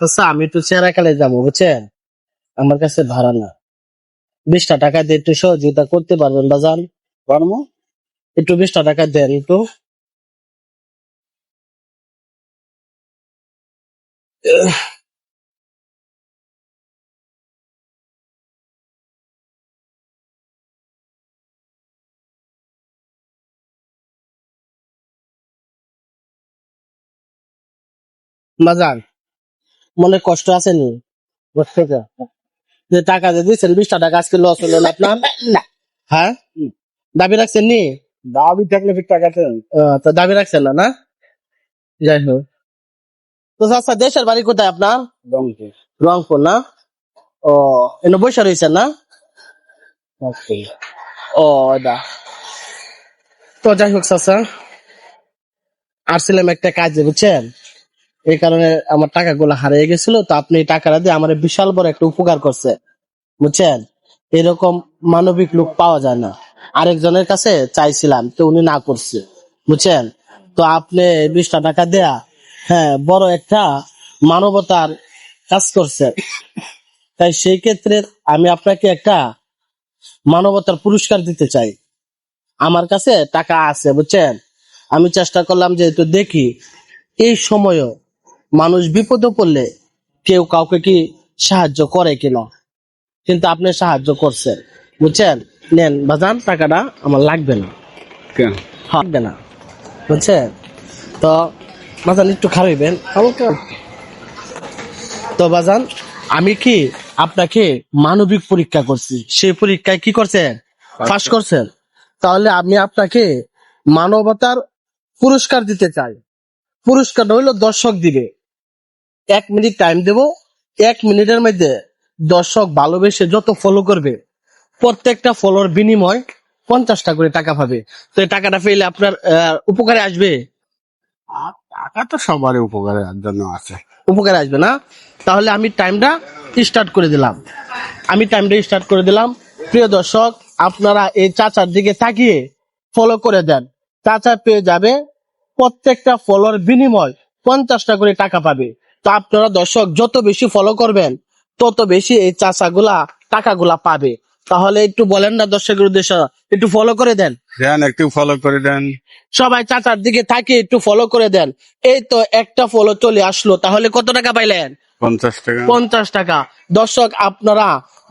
আচ্ছা আমি একটু চেরাকালে যাবো বুঝছেন, আমার কাছে ভাড়া না, 20টা টাকা দিয়ে একটু সহযোগিতা করতে পারবেন বাজান? পারবো। একটু 20টা টাকা দেন একটু। বাজান মনে কষ্ট আছে নি? বুঝতে তো? যে টাকা দিয়ে দিচ্ছেন 20টা টাকা আজকে লস হলো না আপনার? না, হ্যাঁ, দাবি রাখছেন নি? দাবি থাকলে ফির টাকা দেন। তো দাবি রাখছেন না না? যাই হোক, তো আচ্ছা দেশের বাড়ি কোথায় আপনার? রংপুর। রংপুর না? ও, এনে বৈশা রয়েছেন না? ও দা, তো যাই হোক চাচা, আসছিলাম একটা কাজে বুঝছেন, এই কারণে আমার টাকাগুলো হারিয়ে গেছিল, তো আপনি এই টাকাটা দিয়ে আমার বিশাল বড় একটা উপকার করছে বুঝছেন। এরকম মানবিক লোক পাওয়া যায় না। আরেকজনের কাছে চাইছিলাম তো উনি না করছে বুঝছেন। তো আপনি 20টা টাকা দেয়া, হ্যাঁ, বড় একটা মানবতার কাজ করছে। তাই সেই ক্ষেত্রে আমি আপনাকে একটা মানবতার পুরস্কার দিতে চাই। আমার কাছে টাকা আছে বুঝছেন, আমি চেষ্টা করলাম যে একটু দেখি এই সময়ও মানুষ বিপদে পড়লে কেউ কাউকে কি সাহায্য করে কিনা, কিন্তু আপনি সাহায্য করছেন বুঝছেন। নেন বাজান, টাকাটা আমার লাগবে না, কেন? লাগবে না বুঝছেন। তো বাজান একটু খাওয়াইবেন আমাকে। তো বাজান আমি কি আপনাকে মানবিক পরীক্ষা করছি, সেই পরীক্ষায় কি করছেন? পাস করছেন। তাহলে আমি আপনাকে মানবতার পুরস্কার দিতে চাই। পুরস্কারটা হইলো দর্শক দিবে, 1 মিনিট টাইম দেব, 1 মিনিটের মধ্যে দর্শক ভালোবেসে যত ফলো করবে প্রত্যেকটা ফলোর বিনিময় 50টা করে টাকা পাবে। তো এই টাকাটা পেলে আপনার উপকারে আসবে? আর টাকা তো সবারই উপকারের জন্য আছে। উপকারে আসবে না? তাহলে আমি টাইমটা স্টার্ট করে দিলাম, প্রিয় দর্শক আপনারা এই চাচার দিকে তাকিয়ে ফলো করে দেন। চাচা পেয়ে যাবে প্রত্যেকটা ফলোর বিনিময় 50টা করে টাকা পাবে। তো আপনারা দর্শক যত বেশি ফলো করবেন তত বেশি এই চাচাগুলা টাকাগুলা পাবে। তাহলে একটু বলেন না দর্শকের উদ্দেশ্যে, একটু ফলো করে দেন। দেন, একটু ফলো করে দেন। সবাই চাচার দিকে তাকিয়ে একটু ফলো করে দেন। এই তো একটা ফলো চলে আসলো, তাহলে কত টাকা পাইলেন? 50 টাকা। 50 টাকা। দর্শক আপনারা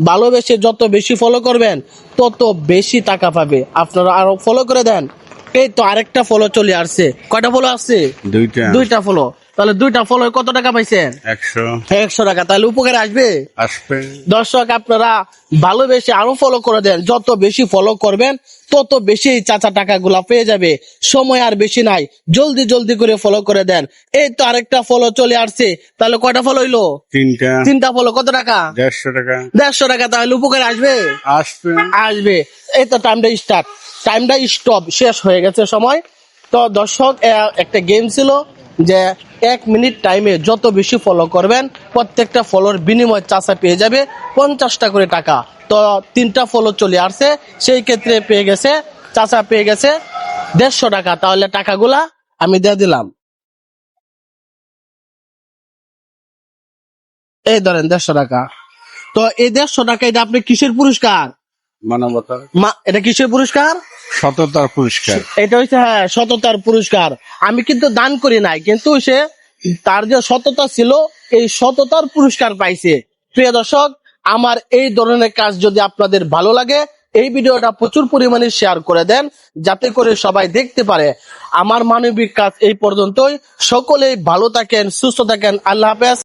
ভালোবেসে যত বেশি ফলো করবেন তত বেশি টাকা পাবে। আপনারা আরো ফলো করে দেন। এই তো আরেকটা ফলো চলে আসছে। কয়টা ফলো আসছে? 2টা ফলো। তাহলে 2টা ফলো কত টাকা পাইছেন? 100 100 টাকা। তাহলে উপকারে আসবে। আসবে। দর্শক আপনারা ভালোবেসে আরো ফলো করে দেন, যত বেশি ফলো করবেন তত বেশি এই চাচা টাকাগুলা পেয়ে যাবে। সময় আর বেশি নাই, জলদি জলদি করে ফলো করে দেন। এই তো আরেকটা ফলো চলে আসছে। তাহলে কয়টা ফলো হইলো? 3টা ফলো। কত টাকা? 150 টাকা। 150 টাকা। তাহলে উপকারে আসবে। আসবে। আসবে। এই তো টাইমটা স্টপ, শেষ হয়ে গেছে সময়। তো দর্শক একটা গেম ছিল যে 1 মিনিট টাইমে যত বেশি ফলো করবেন প্রত্যেকটা ফলোর বিনিময় চাচা পেয়ে যাবে 50টা করে টাকা। তো 3টা ফলো চলে আসছে, সেই ক্ষেত্রে পেয়ে গেছে চাচা, পেয়ে গেছে 150 টাকা। তাহলে টাকাগুলা আমি দিয়ে দিলাম, এই ধরেন 150 টাকা। তো এই 150 টাকা এটা আপনি কিসের পুরস্কার? মানবতার। এটা কিসের পুরস্কার? সততার পুরস্কার। এটা হচ্ছে, হ্যাঁ, সততার পুরস্কার। আমি কিন্তু দান করি নাই, কিন্তু সে তার যে সততা ছিল এই সততার পুরস্কার পাইছে। প্রিয় দর্শক, আমার এই ধরনের কাজ যদি আপনাদের ভালো লাগে এই ভিডিওটা প্রচুর পরিমাণে শেয়ার করে দেন, যাতে করে সবাই দেখতে পারে। আমার মানবিক কাজ এই পর্যন্তই। সকলেই ভালো থাকেন, সুস্থ থাকেন। আল্লাহ হাফেজ।